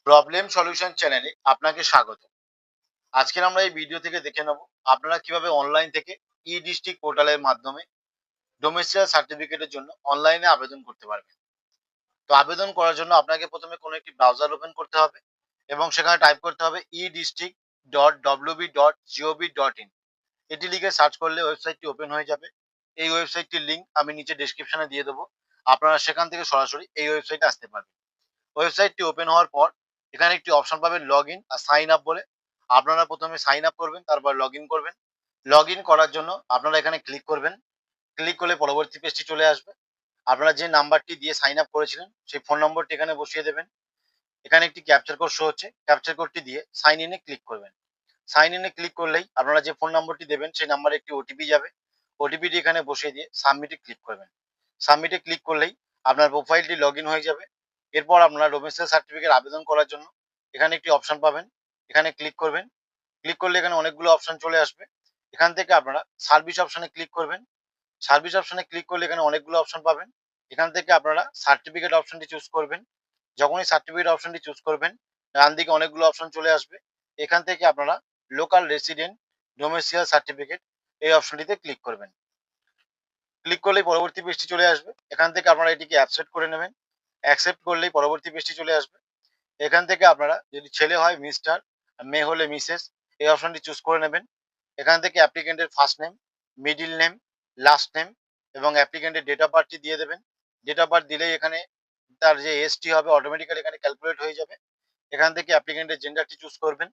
Problem solution চ্যানেলে আপনাকে স্বাগত। আজকের আমরা এই ভিডিও থেকে দেখে নেব আপনারা কিভাবে অনলাইন থেকে ই ডিস্ট্রিক্ট পোর্টালের মাধ্যমে ডোমেস্টিয়াল সার্টিফিকেটের জন্য অনলাইনে আবেদন করতে পারবেন। তো আবেদন করার জন্য আপনাকে প্রথমে কোনো একটি ব্রাউজার ওপেন করতে হবে এবং সেখানে টাইপ করতে হবে edistrict.wb.gov.in। এটি লিখে সার্চ করলে ওয়েবসাইটটি ওপেন হয়ে যাবে। এই ওয়েবসাইটটির লিঙ্ক আমি নিচে ডেসক্রিপশনে দিয়ে দেবো। আপনারা সেখান থেকে সরাসরি এই ওয়েবসাইটে আসতে পারবেন। ওয়েবসাইটটি ওপেন হওয়ার পর এখানে একটি অপশন পাবেন লগ ইন আর সাইন আপ বলে। আপনারা প্রথমে সাইন আপ করবেন, তারপর লগ ইন করবেন। লগ ইন করার জন্য আপনারা এখানে ক্লিক করবেন। ক্লিক করলে পরবর্তী পেজটি চলে আসবে। আপনারা যে নাম্বারটি দিয়ে সাইন আপ করেছিলেন সেই ফোন নম্বরটি এখানে বসিয়ে দেবেন। এখানে একটি ক্যাপচার কোড শো হচ্ছে, ক্যাপচার কোডটি দিয়ে সাইন ইনে ক্লিক করবেন। সাইন ইনে ক্লিক করলেই আপনারা যে ফোন নম্বরটি দেবেন সেই নাম্বারে একটি ওটিপি যাবে। ওটিপিটি এখানে বসিয়ে দিয়ে সাবমিটে ক্লিক করবেন। সাবমিটে ক্লিক করলেই আপনার প্রোফাইলটি লগ ইন হয়ে যাবে। এরপর আপনারা ডোমেস্টিয়াল সার্টিফিকেট আবেদন করার জন্য এখানে একটি অপশন পাবেন। এখানে ক্লিক করবেন। ক্লিক করলে এখানে অনেকগুলো অপশন চলে আসবে। এখান থেকে আপনারা সার্ভিস অপশনে ক্লিক করবেন। সার্ভিস অপশনে ক্লিক করলে এখানে অনেকগুলো অপশন পাবেন। এখান থেকে আপনারা সার্টিফিকেট অপশনটি চুজ করবেন। যখনই সার্টিফিকেট অপশনটি চুজ করবেন, ডান দিকে অনেকগুলো অপশন চলে আসবে। এখান থেকে আপনারা লোকাল রেসিডেন্ট ডোমেস্টিয়াল সার্টিফিকেট এই অপশনটিতে ক্লিক করবেন। ক্লিক করলেই পরবর্তী পেজটি চলে আসবে। এখান থেকে আপনারা এটিকে অ্যাকসেপ্ট করে নেবেন। অ্যাকসেপ্ট করলেই পরবর্তী পেজটি চলে আসবে। এখান থেকে আপনারা যদি ছেলে হয় মিস্টার, মেয়ে হলে মিসেস এই অপশনটি চুজ করে নেবেন। এখান থেকে অ্যাপ্লিকেন্টের first name, middle name, last name এবং অ্যাপ্লিকেন্টের ডেট অফ বার্থটি দিয়ে দেবেন। ডেট অফ বার্থ দিলেই এখানে তার যে এজটি হবে অটোমেটিক্যালি এখানে ক্যালকুলেট হয়ে যাবে। এখান থেকে অ্যাপ্লিকেন্টের জেন্ডারটি চুজ করবেন।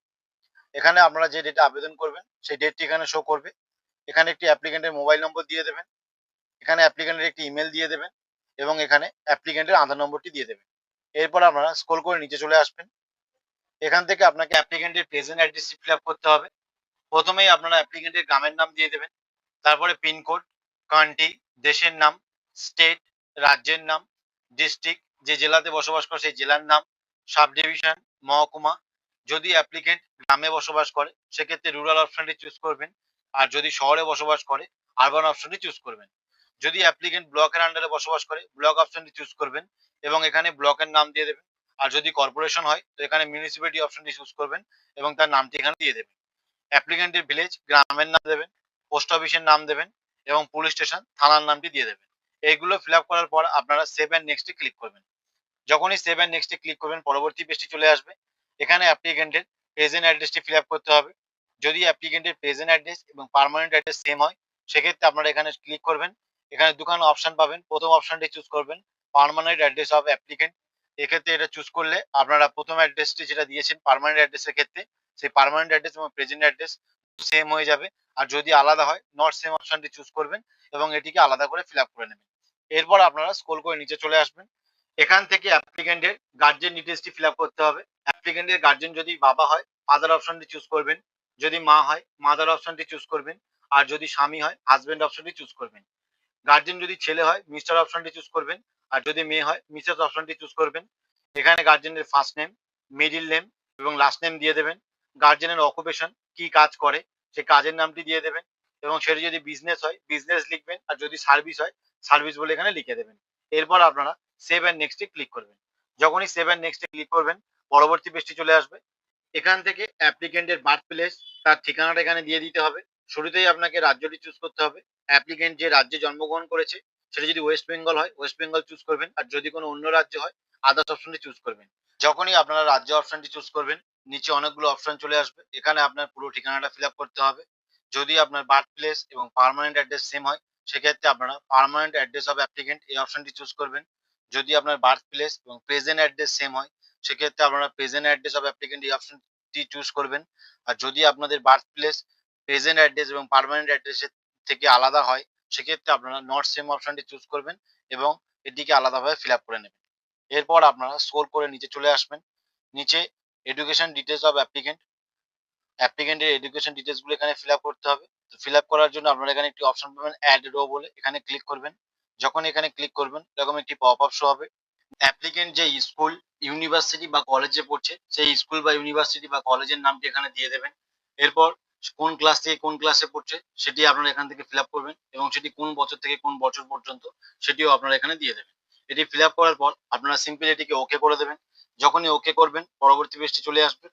এখানে আপনারা যে ডেটে আবেদন করবেন সেই ডেটটি এখানে শো করবে। এখানে একটি অ্যাপ্লিকেন্টের মোবাইল নম্বর দিয়ে দেবেন। এখানে অ্যাপ্লিকেন্টের একটি ইমেল দিয়ে দেবেন এবং এখানে অ্যাপ্লিকেন্টের আধার নম্বরটি দিয়ে দেবেন। এরপর আপনারা স্ক্রল করে নিচে চলে আসবেন। এখান থেকে আপনাকে অ্যাপ্লিকেন্টের প্রেজেন্ট অ্যাড্রেসটি ফিল আপ করতে হবে। প্রথমেই আপনারা অ্যাপ্লিকেন্টের গ্রামের নাম দিয়ে দেবেন, তারপরে পিনকোড, কান্ট্রি, দেশের নাম, স্টেট, রাজ্যের নাম, ডিস্ট্রিক্ট, যে জেলাতে বসবাস করে সেই জেলার নাম, সাব ডিভিশন, মহকুমা। যদি অ্যাপ্লিকেন্ট গ্রামে বসবাস করে সেক্ষেত্রে রুরাল অপশনটি চুজ করবেন, আর যদি শহরে বসবাস করে আরবান অপশনটি চুজ করবেন। যদি অ্যাপ্লিকেন্ট ব্লকের আন্ডারে বসবাস করে ব্লক অপশনটি চুজ করবেন এবং এখানে ব্লকের নাম দিয়ে দেবেন। আর যদি কর্পোরেশন হয় তো এখানে মিউনিসিপ্যালিটি অপশনটি চুজ করবেন এবং তার নামটি এখানে দিয়ে দেবেন। অ্যাপ্লিকেন্টের ভিলেজ গ্রামের নাম দেবেন, পোস্ট অফিসের নাম দেবেন এবং পুলিশ স্টেশন থানার নামটি দিয়ে দেবেন। এইগুলো ফিল আপ করার পর আপনারা সেভ অ্যান্ড নেক্সটে ক্লিক করবেন। যখনই সেভ অ্যান্ড নেক্সটে ক্লিক করবেন পরবর্তী পেজটি চলে আসবে। এখানে অ্যাপ্লিকেন্টের প্রেজেন্ট অ্যাড্রেসটি ফিল আপ করতে হবে। যদি অ্যাপ্লিকেন্টের প্রেজেন্ট অ্যাড্রেস এবং পার্মানেন্ট অ্যাড্রেস সেম হয় সেক্ষেত্রে আপনারা এখানে ক্লিক করবেন। এখানে দুখানা অপশন পাবেন। প্রথম অপশনটি চুজ করবেন পার্মানেন্ট অ্যাড্রেস অফ অ্যাপ্লিকেন্ট। এক্ষেত্রে এটা চুজ করলে আপনারা প্রথম অ্যাড্রেসটি যেটা দিয়েছেন পার্মানেন্ট অ্যাড্রেসের ক্ষেত্রে সেই পার্মানেন্ট অ্যাড্রেস এবং প্রেজেন্ট অ্যাড্রেস সেম হয়ে যাবে। আর যদি আলাদা হয় নট সেম অপশনটি চুজ করবেন এবং এটিকে আলাদা করে ফিল আপ করে নেবেন। এরপর আপনারা স্ক্রল করে নিচে চলে আসবেন। এখান থেকে অ্যাপ্লিকেন্টের গার্জেন ডিটেলসটি ফিল আপ করতে হবে। অ্যাপ্লিকেন্টের গার্জেন যদি বাবা হয় ফাদার অপশনটি চুজ করবেন, যদি মা হয় মাদার অপশনটি চুজ করবেন, আর যদি স্বামী হয় হাজবেন্ড অপশনটি চুজ করবেন। গার্জেন যদি ছেলে হয় মিস্টার অপশনটি চুজ করবেন, আর যদি মেয়ে হয় মিসেস অপশনটি চুজ করবেন। এখানে গার্জেনের ফার্স্ট নেম, মিডিল নেম এবং লাস্ট নেম দিয়ে দেবেন। গার্জেনের অকুপেশন কি কাজ করে সেই কাজের নামটি দিয়ে দেবেন এবং সেটি যদি বিজনেস হয় বিজনেস লিখবেন, আর যদি সার্ভিস হয় সার্ভিস বলে এখানে লিখে দেবেন। এরপর আপনারা সেভ অ্যান্ড নেক্সটে ক্লিক করবেন। যখনই সেভ অ্যান্ড নেক্সটে ক্লিক করবেন পরবর্তী পেজটি চলে আসবে। এখান থেকে অ্যাপ্লিকেন্টের বার্থ প্লেস তার ঠিকানাটা এখানে দিয়ে দিতে হবে। শুরুতেই আপনাকে রাজ্যটি চুজ করতে হবে। অ্যাপ্লিকেন্ট যে রাজ্যে জন্মগ্রহণ করেছে সেটা যদি ওয়েস্ট বেঙ্গল হয় ওয়েস্ট বেঙ্গল চুজ করবেন, আর যদি কোনো অন্য রাজ্য হয় আদার্স অপশনটি চুজ করবেন। যখনই আপনারা রাজ্য অপশনটি চুজ করবেন নিচে অনেকগুলো অপশন চলে আসবে। এখানে আপনার পুরো ঠিকানাটা ফিল আপ করতে হবে। যদি আপনার বার্থ প্লেস এবং পার্মানেন্ট অ্যাড্রেস সেম হয় সেক্ষেত্রে আপনারা পার্মানেন্ট অ্যাড্রেস অফ অ্যাপ্লিকেন্ট এই অপশনটি চুজ করবেন। যদি আপনার বার্থ প্লেস এবং প্রেজেন্ট অ্যাড্রেস সেম হয় সেক্ষেত্রে আপনারা প্রেজেন্ট অ্যাড্রেস অফ অ্যাপ্লিকেন্ট এই অপশনটি চুজ করবেন। আর যদি আপনাদের বার্থ প্লেস প্রেজেন্ট অ্যাড্রেস এবং পার্মানেন্ট অ্যাড্রেসের থেকে আলাদা হয় সেক্ষেত্রে আপনারা নট সেম অপশনটি চুজ করবেন এবং এটিকে আলাদাভাবে ফিল আপ করে নেবেন। এরপর আপনারা স্ক্রল করে নিচে চলে আসবেন। নিচে এডুকেশন ডিটেলস অফ অ্যাপ্লিকেন্ট, অ্যাপ্লিকেন্টের এডুকেশন ডিটেলস গুলো এখানে ফিল আপ করতে হবে। তো ফিল আপ করার জন্য আপনারা এখানে একটি অপশন পাবেন অ্যাড রো বলে, এখানে ক্লিক করবেন। যখন এখানে ক্লিক করবেন এরকম একটি পপ আপ শো হবে। অ্যাপ্লিকেন্ট যে স্কুল, ইউনিভার্সিটি বা কলেজে পড়ছে সেই স্কুল বা ইউনিভার্সিটি বা কলেজের নামটি এখানে দিয়ে দেবেন। এরপর কোন ক্লাস থেকে কোন ক্লাসে পড়ছে সেটি আপনারা এখান থেকে ফিল আপ করবেন এবং সেটি কোন বছর থেকে কোন বছর পর্যন্ত সেটিও আপনারা এখানে দিয়ে দেবেন। এটি ফিল আপ করার পর আপনারা সিম্পলি এটিকে ওকে করে দেবেন। যখনই ওকে করবেন পরবর্তী পেজটি চলে আসবে।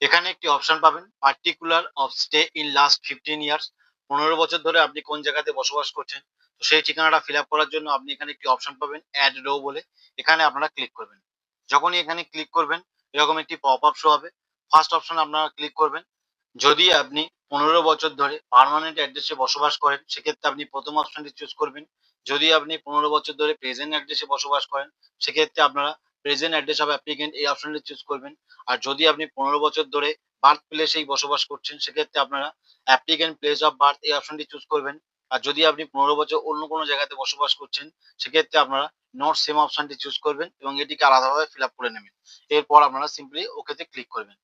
এখানে একটি অপশন পাবেন particular of stay in last 15 years. 15 বছর ধরে আপনি কোন জায়গাতে বসবাস করছেন, তো সেই ঠিকানাটা ফিল আপ করার জন্য আপনি এখানে একটি অপশন পাবেন অ্যাড রো বলে। এখানে আপনারা ক্লিক করবেন। যখনই এখানে ক্লিক করবেন এরকম একটি পপ আপ শো হবে। ফার্স্ট অপশন আপনারা ক্লিক করবেন। যদি আপনি 15 বছর ধরে পার্মানেন্ট অ্যাড্রেসে বসবাস করেন সেক্ষেত্রে আপনি প্রথম অপশনটি চুজ করবেন। যদি আপনি 15 বছর ধরে প্রেজেন্ট অ্যাড্রেসে বসবাস করেন সেক্ষেত্রে আপনারা প্রেজেন্ট অ্যাড্রেস অফ অ্যাপ্লিকেন্ট এই অপশনটি চুজ করবেন। আর যদি আপনি 15 বছর ধরে বার্থ প্লেসেই বসবাস করছেন সেক্ষেত্রে আপনারা অ্যাপ্লিকেন্ট প্লেস অফ বার্থ এই অপশনটি চুজ করবেন। আর যদি আপনি 15 বছর অন্য কোনো জায়গাতে বসবাস করছেন সেক্ষেত্রে আপনারা নট সেম অপশনটি চুজ করবেন এবং এটিকে আলাদাভাবে ফিল আপ করে নেবেন। এরপর আপনারা সিম্পলি ওকেতে ক্লিক করবেন।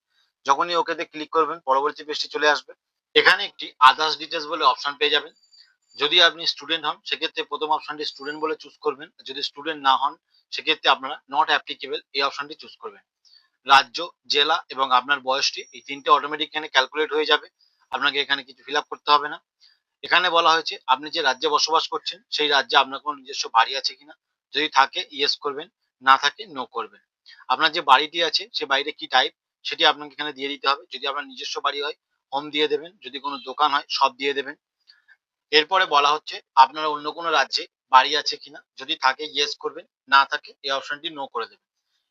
যখনই ওকেতে ক্লিক করবেন পরবর্তী পেজটি চলে আসবে। এখানে একটি আদার্স ডিটেলস বলে অপশন পেয়ে যাবেন। যদি আপনি স্টুডেন্ট হন সেক্ষেত্রে প্রথম অপশনটি স্টুডেন্ট বলে চুজ করবেন। যদি স্টুডেন্ট না হন সেক্ষেত্রে আপনারা নট অ্যাপ্লিকেবল এই অপশনটি চুজ করবেন। রাজ্য, জেলা এবং আপনার বয়সটি এই তিনটে অটোমেটিক এখানে ক্যালকুলেট হয়ে যাবে। আপনাকে এখানে কিছু ফিল আপ করতে হবে না। এখানে বলা হয়েছে আপনি যে রাজ্যে বসবাস করছেন সেই রাজ্যে আপনার কোনো নিজস্ব বাড়ি আছে কিনা। যদি থাকে ইয়েস করবেন, না থাকে নো করবেন। আপনার যে বাড়িটি আছে সে বাড়িটা কি টাইপ সেটি আপনাকে এখানে দিয়ে দিতে হবে। যদি আপনার নিজস্ব বাড়ি হয় হোম দিয়ে দেবেন, যদি কোনো দোকান হয় সব দিয়ে দেবেন। এরপরে বলা হচ্ছে আপনার অন্য কোনো রাজ্যে বাড়ি আছে কিনা। যদি থাকে ইয়েস করবেন, না থাকে এই অপশনটি নো করে দেবেন।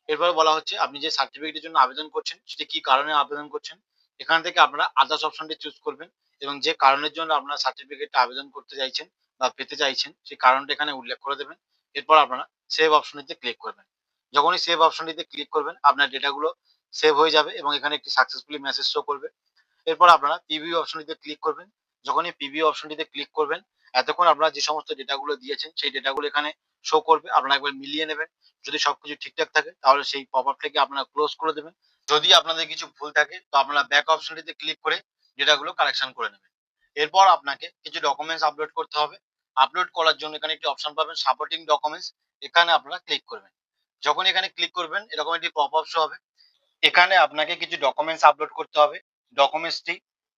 এরপরে বলা হচ্ছে আপনি যে সার্টিফিকেটের জন্য আবেদন করছেন সেটি কি কারণে আবেদন করছেন। এখান থেকে আপনারা আদার্স অপশনটি চুজ করবেন এবং যে কারণের জন্য আপনারা সার্টিফিকেটটা আবেদন করতে চাইছেন বা পেতে চাইছেন সেই কারণটা এখানে উল্লেখ করে দেবেন। এরপর আপনারা সেভ অপশনটিতে ক্লিক করবেন। যখনই সেভ অপশনটিতে ক্লিক করবেন আপনার ডেটাগুলো সেভ হয়ে যাবে এবং এখানে একটি সাকসেসফুলি মেসেজ শো করবে। এরপর আপনারা প্রিভিউ অপশনটিতে ক্লিক করবেন। যখনই প্রিভিউ অপশনটিতে ক্লিক করবেন এতক্ষণ আপনারা যে সমস্ত ডেটাগুলো দিয়েছেন সেই ডেটাগুলো এখানে শো করবে। আপনারা একবার মিলিয়ে নেবেন। যদি সবকিছু ঠিকঠাক থাকে তাহলে সেই পপ আপটাকে আপনারা ক্লোজ করে দেবেন। যদি আপনাদের কিছু ভুল থাকে তো আপনারা ব্যাক অপশনটিতে ক্লিক করে ডেটাগুলো কারেকশন করে নেবেন। এরপর আপনাকে কিছু ডকুমেন্টস আপলোড করতে হবে। আপলোড করার জন্য এখানে একটি অপশন পাবেন সাপোর্টিং ডকুমেন্টস। এখানে আপনারা ক্লিক করবেন। যখন এখানে ক্লিক করবেন এরকম একটি পপ আপ শো হবে। এখানে আপনাকে কিছু ডকুমেন্টস আপলোড করতে হবে। ডকুমেন্টসটি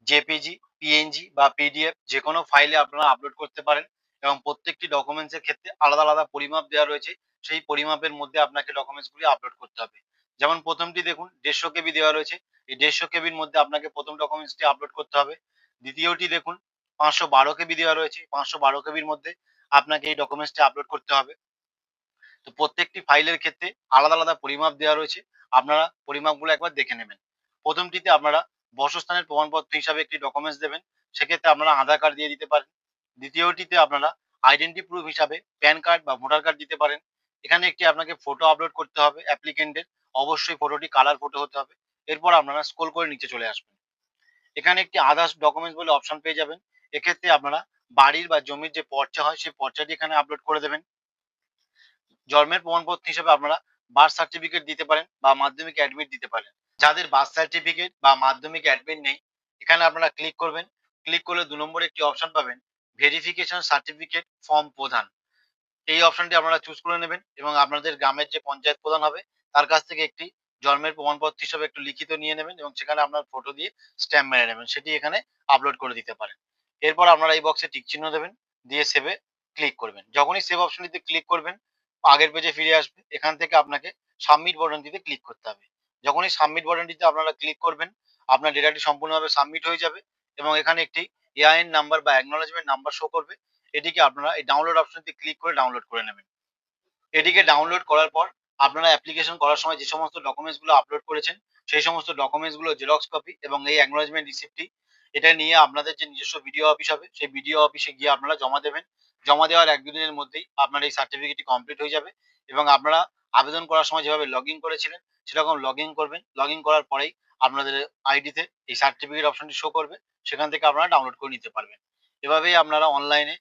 জেপিজি, পিএনজি বা পিডিএফ যে কোনো ফাইলে আপনারা আপলোড করতে পারেন এবং প্রত্যেকটি ডকুমেন্টস এর ক্ষেত্রে আলাদা আলাদা পরিমাপ দেওয়া রয়েছে। সেই পরিমাপের মধ্যে আপনাকে ডকুমেন্টসগুলি আপলোড করতে হবে। যেমন প্রথমটি দেখুন 150 কেবি দেওয়া রয়েছে। এই 150 কেবির মধ্যে আপনাকে প্রথম ডকুমেন্টসটি আপলোড করতে হবে। দ্বিতীয়টি দেখুন 512 কেবি দেওয়া রয়েছে। 512 কেবির মধ্যে আপনাকে এই ডকুমেন্টসটি আপলোড করতে হবে। তো প্রত্যেকটি ফাইলের ক্ষেত্রে আলাদা আলাদা পরিমাপ দেওয়া রয়েছে। আপনারা পরিমাপগুলো একবার দেখে নেবেন। প্রথমটিতে আপনারা বাসস্থানের প্রমাণপত্র হিসাবে একটি ডকুমেন্টস দেবেন। সেক্ষেত্রে আপনারা আধার কার্ড দিয়ে দিতে পারেন। দ্বিতীয়টিতে আপনারা আইডেন্টি প্রুফ হিসাবে প্যান কার্ড বা ভোটার কার্ড দিতে পারেন। এখানে একটি আপনাকে ফটো আপলোড করতে হবে অ্যাপ্লিকেন্টের। অবশ্যই ফটোটি কালার ফটো হতে হবে। এরপর আপনারা স্ক্রল করে নিচে চলে আসবেন। এখানে একটি আদার্স ডকুমেন্টস বলে অপশন পেয়ে যাবেন। এক্ষেত্রে আপনারা বাড়ির বা জমির যে পর্চা হয় সেই পর্চাটি এখানে আপলোড করে দেবেন। জন্মের প্রমাণপত্র হিসেবে আপনারা বার্থ সার্টিফিকেট দিতে পারেন বা মাধ্যমিক অ্যাডমিট দিতে পারেন। যাদের বার্থ সার্টিফিকেট বা মাধ্যমিক অ্যাডমিট নেই এখানে আপনারা ক্লিক করবেন। ক্লিক করলে 2 নম্বরে একটি অপশন পাবেন ভেরিফিকেশন সার্টিফিকেট ফর্ম প্রদান। এই অপশনটি আপনারা চুজ করে নেবেন এবং আপনাদের গ্রামের যে পঞ্চায়েত প্রধান হবে তার কাছ থেকে একটি জন্মের প্রমাণপত্র হিসেবে একটু লিখিত নিয়ে নেবেন এবং সেখানে আপনার ফটো দিয়ে স্ট্যাম্প মেরে নেবেন। সেটি এখানে আপলোড করে দিতে পারেন। এরপর আপনারা এই বক্সে টিক চিহ্ন দেবেন, দিয়ে সেভে ক্লিক করবেন। যখনই সেভ অপশনটিতে ক্লিক করবেন আগের পেজে ফিরে আসবে। এখান থেকে আপনাকে সাবমিট বাটনটিতে ক্লিক করতে হবে। যখনই সাবমিট বাটনটিতে আপনারা ক্লিক করবেন আপনার ডেটাটি সম্পূর্ণভাবে সাবমিট হয়ে যাবে এবং এখানে একটি এআইএন নাম্বার বা অ্যাকনলেজমেন্ট নাম্বার শো করবে। এটিকে আপনারা এই ডাউনলোড অপশনটি ক্লিক করে ডাউনলোড করে নেবেন। এটিকে ডাউনলোড করার পর আপনারা অ্যাপ্লিকেশন করার সময় যে সমস্ত ডকুমেন্টস গুলো আপলোড করেছেন সেই সমস্ত ডকুমেন্টস গুলো জেরক্স কপি এবং এই অ্যাকনলেজমেন্ট রিসিপ্টটি এটা নিয়ে আপনাদের যে নিজস্ব বিডিও অফিস হবে সেই বিডিও অফিসে গিয়ে আপনারা জমা দেবেন। জমা দেওয়ার 1-2 দিনের মধ্যেই আপনার এই সার্টিফিকেটটি কমপ্লিট হয়ে যাবে এবং আপনারা আবেদন করার সময় যেভাবে লগইন করেছিলেন সেরকম লগইন করবেন। লগইন করার পরেই আপনাদের আইডিতে এই সার্টিফিকেট অপশনটি শো করবে। সেখান থেকে আপনারা ডাউনলোড করে নিতে পারবেন। এভাবেই আপনারা অনলাইনে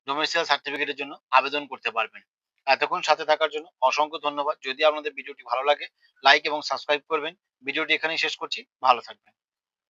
ডোমেস্টিয়াল সার্টিফিকেটের জন্য আবেদন করতে পারবেন। এতক্ষণ সাথে থাকার জন্য অসংখ্য ধন্যবাদ। যদি আপনাদের ভিডিওটি ভালো লাগে লাইক এবং সাবস্ক্রাইব করবেন। ভিডিওটি এখানেই শেষ করছি। ভালো থাকবেন।